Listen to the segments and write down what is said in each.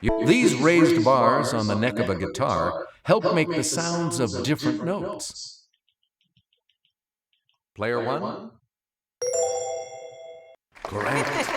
These raised bars on the neck of a guitar help make the sounds of different notes. Player 1? Correct.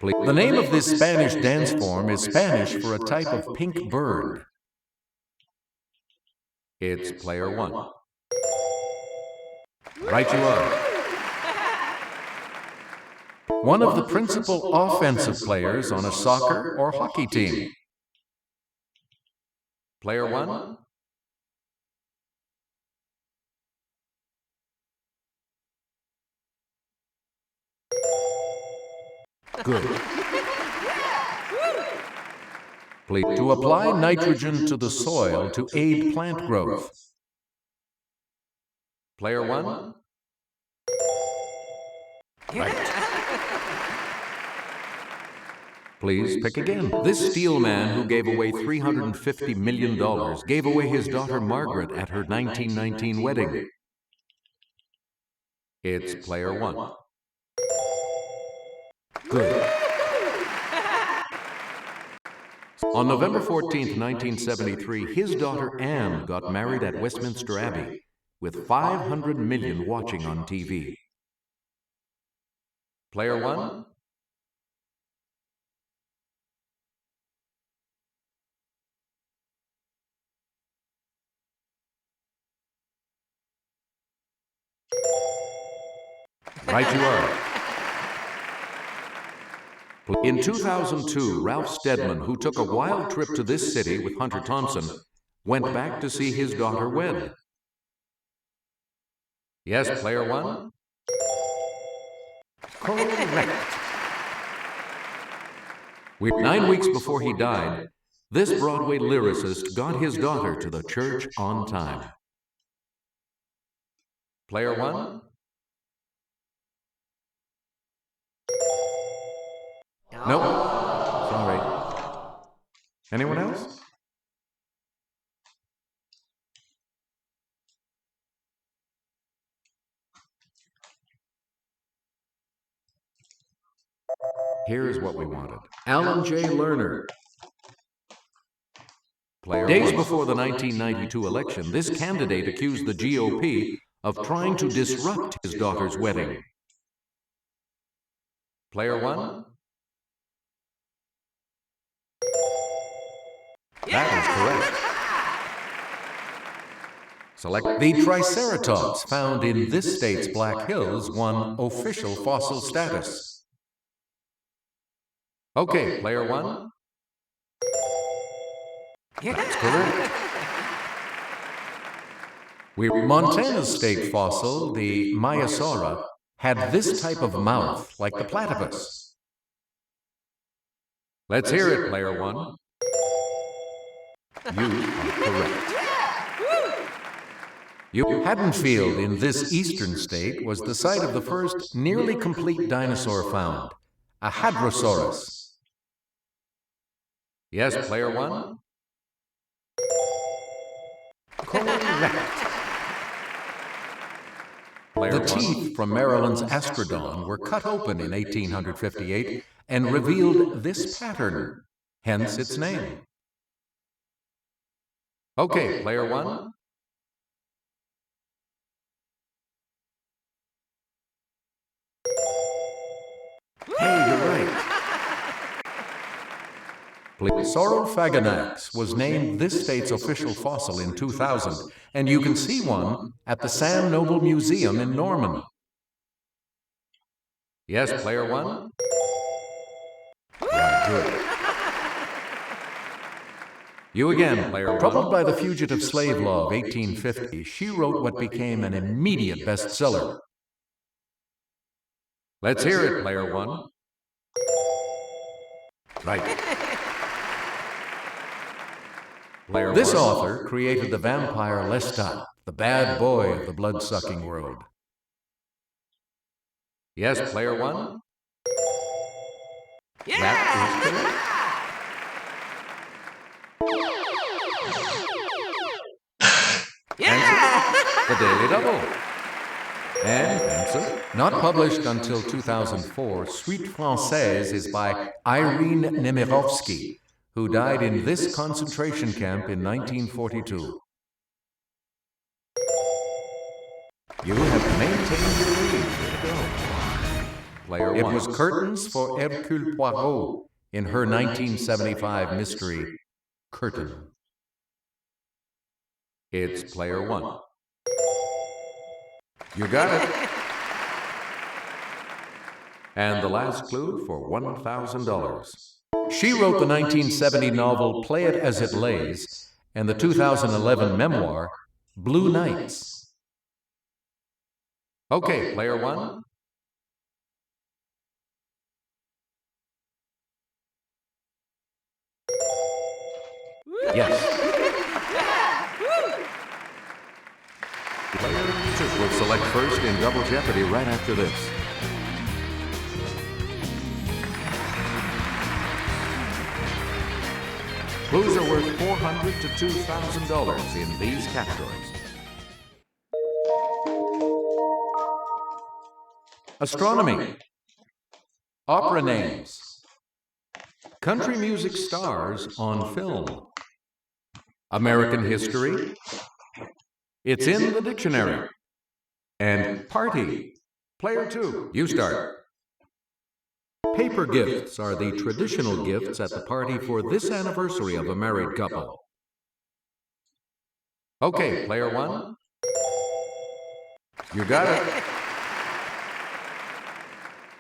The name of this Spanish dance form is Spanish for a type of pink bird. It's Player 1. Right you are. One of the principal offensive players on a soccer or hockey team. Player 1? Good. To apply nitrogen to the soil to aid plant growth. Player 1? Right. Please pick again. This steel man who gave away $350 million gave away his daughter Margaret at her 1919 wedding. It's Player 1. Good. On November 14, 1973, his daughter Anne got married at Westminster Abbey, with 500 million watching on TV. Player 1? Right you are. In 2002, Ralph Steadman, who took a wild trip to this city with Hunter Thompson, went back to see his daughter wed. Yes, Player 1? Correct. 9 weeks before he died, this Broadway lyricist got his daughter to the church on time. Player 1? No. Sorry. Anyone else? Here's what we wanted. Alan J. Lerner. Days before the 1992 election, this candidate accused the GOP of trying to disrupt his daughter's wedding. Player 1? That is correct. Select the Triceratops found in this state's Black Hills won official fossil status. Okay, Player 1? That's correct. Montana's state fossil, the Maiasaura, had this type of mouth like the platypus. Let's hear it, Player 1. You are correct. Haddonfield in this eastern state was the site of the first nearly complete dinosaur found, a Hadrosaurus. Yes, Player 1? Correct. The teeth from Maryland's Astrodon were cut open in 1858 and revealed this pattern, hence its name. Okay, Player 1? Hey, you're right. Saurophaganax was named this state's official fossil in 2000, and you can see one at the Sam Noble Museum in Norman. Yes, Player 1? Yeah, good. You again, Player 1. Troubled by the fugitive slave law of 1850, she wrote what became an immediate bestseller. Let's hear it, Player 1. Right. This author created the vampire Lestat, the bad boy of the blood-sucking world. Yes, Player 1? Yeah. That is correct. Yeah. The Daily Double. And answer. Not published until 2004, Suite Française is by Irene Nemirovsky, who died in this concentration camp in 1942. You have maintained your lead. Way to go. Player one. It was curtains for Hercule Poirot in her 1975 mystery, Curtain. It's player one. You got it. And the last clue for $1,000. She wrote the 1970 novel Play It As It Lays and the 2011 memoir Blue Nights. Okay, player one. Yes. Player two will select first in Double Jeopardy right after this. Clues are worth $400 to $2,000 in these categories. Astronomy, opera names, country music stars on film, American history, it's in the dictionary, and party. Player two, you start. Paper gifts are the traditional gifts at the party for this anniversary of a married couple. Okay, player one. You got it.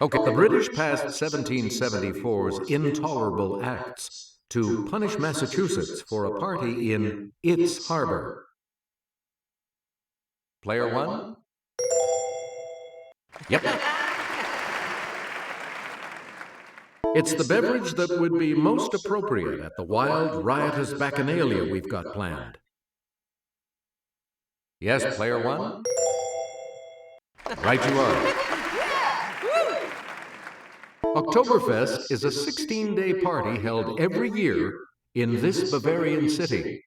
Okay, the British passed 1774's Intolerable Acts to punish Massachusetts for a party in its harbor. Player one? Yep. It's the beverage that would be most appropriate at the wild, riotous bacchanalia we've got planned. Yes, player one? Right you are. Oktoberfest is a 16-day party held every year in this Bavarian city.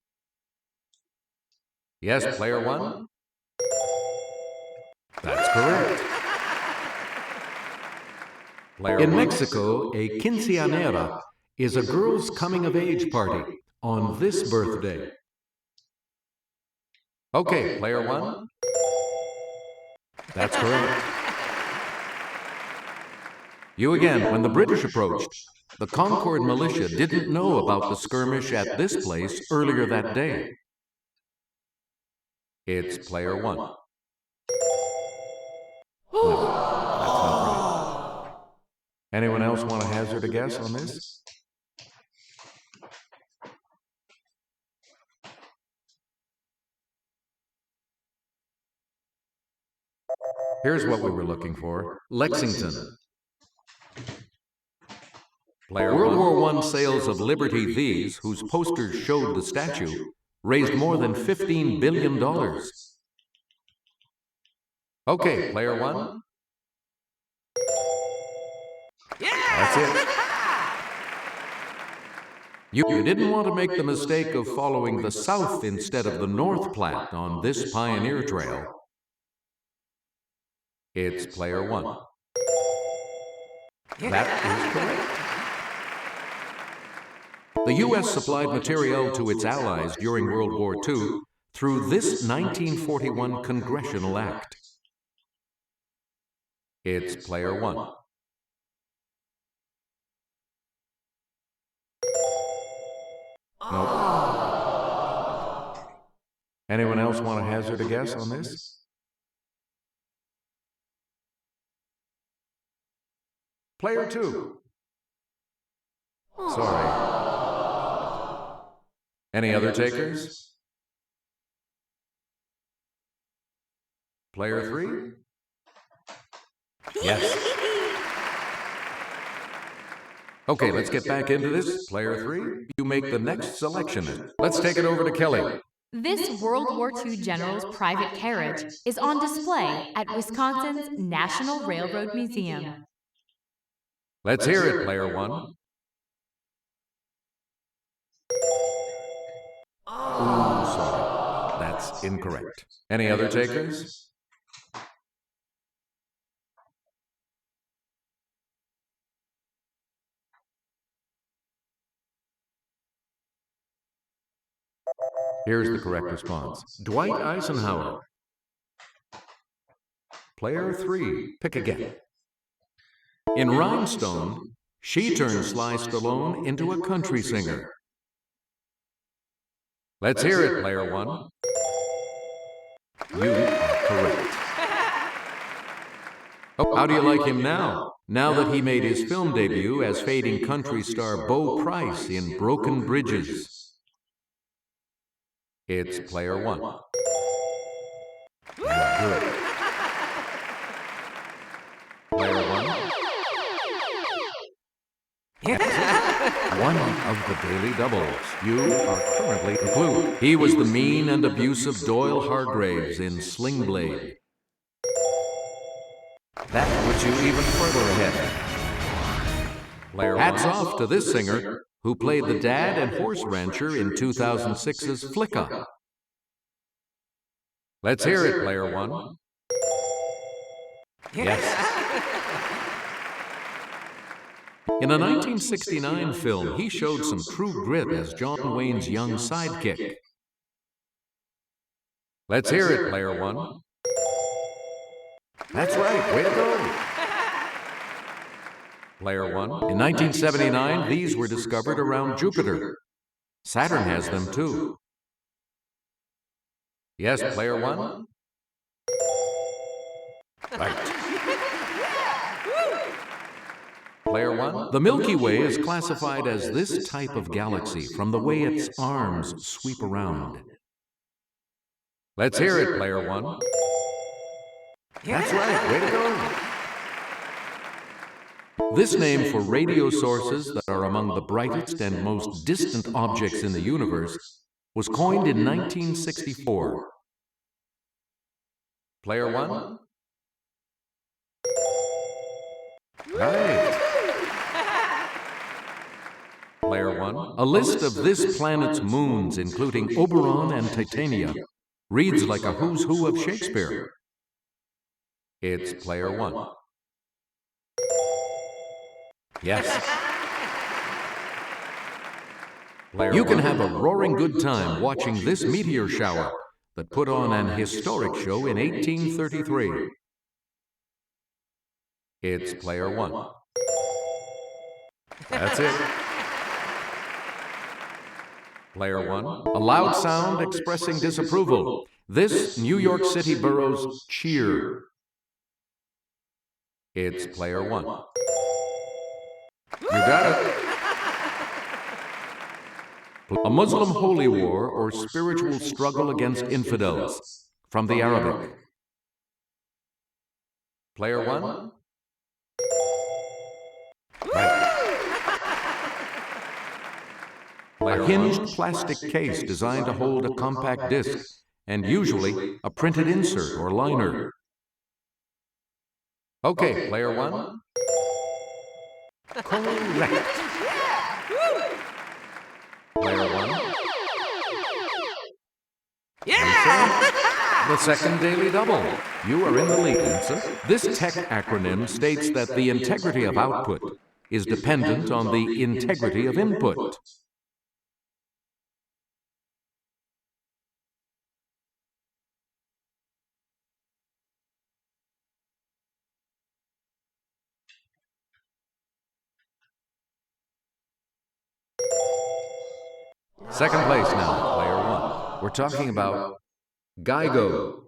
Yes, player one? That's correct. In Mexico, a quinceañera is a girl's coming-of-age party on this birthday. Okay, player one? That's correct. You again. When the British approached, the Concord militia didn't know about the skirmish at this place earlier that day. It's player one. No, that's not right. Anyone else want to hazard a guess on this? Here's what we were looking for. Lexington. World War I sales of Liberty V's, whose posters showed the statue, raised more than $15 billion. Okay, player one. That's it. You didn't want to make the mistake of following the South instead of the North Platte on this pioneer trail. It's player one. That is correct. The U.S. supplied materiel to its allies during World War II through this 1941 Congressional Act. It's player one. Nope. Anyone else want to hazard a guess on this? Player two. Sorry. Any other takers? Player three? Yes. Okay, let's get back into this. Player three, you make the next selection. Let's take it over to Kelly. This World War II general's private carriage is on display at Wisconsin's National Railroad Museum. Let's hear it, player one. Ooh, sorry. That's incorrect. Any other takers? Here's the correct response. Dwight Eisenhower. Player 3, pick again. In Rhinestone, she turned Sly Stallone into a country singer. Let's hear it, player 1. You are correct. Oh, how do you like him now? Now that he made his film debut as fading country star Bo Price in Broken Bridges. It's player 1. Good. Player 1. One of the daily doubles. You are currently the clue. He was the mean and abusive Doyle Hargraves in Sling Blade. That puts you even further ahead. Player Hats off to this singer who played the dad and horse rancher in 2006's Flicka. Let's hear it, player 1. Yes. In a 1969 film, he showed some true grit as John Wayne's young sidekick. Let's hear it, player 1. That's right, way to go. Player 1. In 1979, these were discovered around Jupiter. Saturn has them too. Yes, player 1? Right. Player 1? The Milky Way is classified as this type of galaxy from the way its arms sweep around. Let's hear it, player 1. That's right, way to go. This name for radio sources that are among the brightest and most distant objects in the universe was coined in 1964. Player 1? Right. Player 1? A list of this planet's moons, including Oberon and Titania, reads like a who's who of Shakespeare. It's player 1. Yes. You can have a roaring good time watching this meteor shower that put on an historic show in 1833. It's player 1. That's it. Player 1. A loud sound expressing disapproval. This New York City borough's cheer. It's player 1. You got it. A Muslim holy war or spiritual struggle against infidels. From the Arabic. Player 1? Right. A hinged plastic case designed to hold a compact disc, and usually a printed insert or liner. Okay, player 1? Correct. Player 1? Yeah! The second daily double. You are in the lead, answer. This tech acronym states that the integrity of output is dependent on the integrity of input. Second place now, player 1. We're talking about Geigo.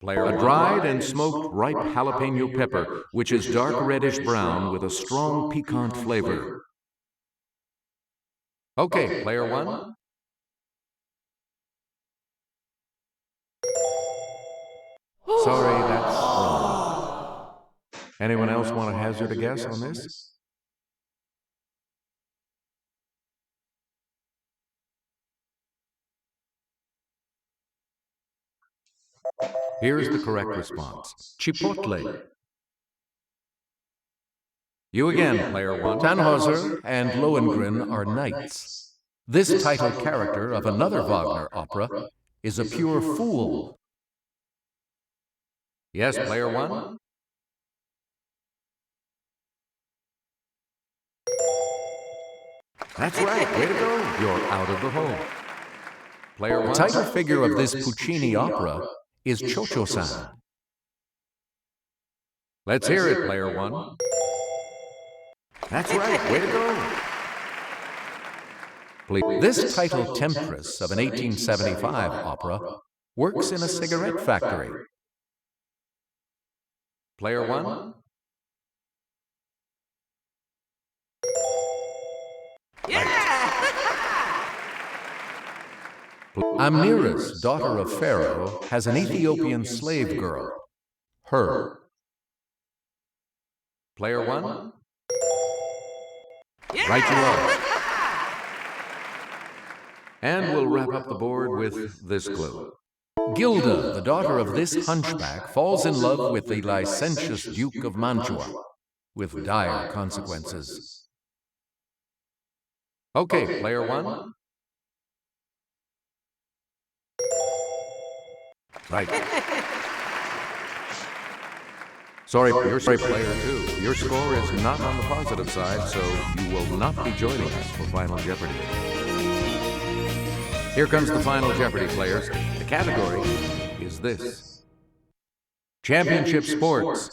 Player 1. A dried and smoked ripe jalapeno pepper, which is dark reddish brown with a strong piquant flavor. Okay, player 1. Sorry, that's wrong. Anyone else want to hazard a guess on this? Here's the correct response. Chipotle. You again, player 1. Tannhäuser and Lohengrin are knights. This title character of another Wagner opera is a pure fool. Yes, player 1? That's right. Way to go. You're out of the hole. Player 1. The title figure of this Puccini opera is Cho-Cho-san. Let's hear it, Player 1. That's right. Way to go. Please. This title Temptress of an 1875 opera works in a cigarette factory. Player 1. Amnira's daughter of Pharaoh has an Ethiopian slave girl, Her. Player 1. Right you are. And we'll wrap up the board with this clue. Gilda, the daughter of this hunchback, falls in love with the licentious Duke of Mantua, with dire consequences. Okay, Player 1. Right. Sorry, Player 2. Your score is not on the positive side, so you will not be joining us for Final Jeopardy. Here comes the Final Jeopardy, players. The category is this: Championship Sports.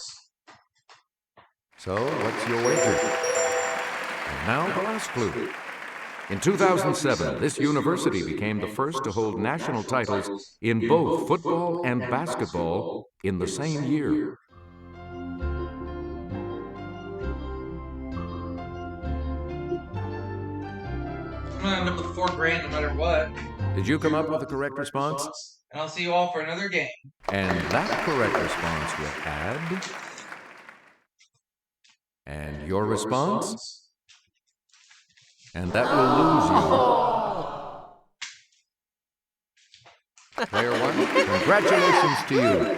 So, what's your wager? And now the last clue. In 2007, this university became the first to hold national titles in both football and basketball in the same year. I'm gonna end up with $4,000 no matter what. Did you come up with the correct response? And I'll see you all for another game. And that correct response will add. And your response? And that will lose you. Player 1, congratulations to you.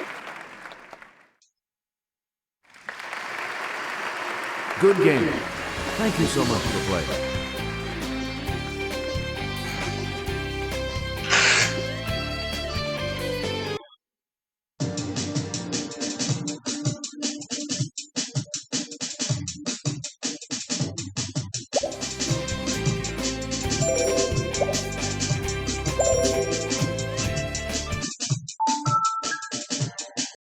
Good game. Thank you so much for playing.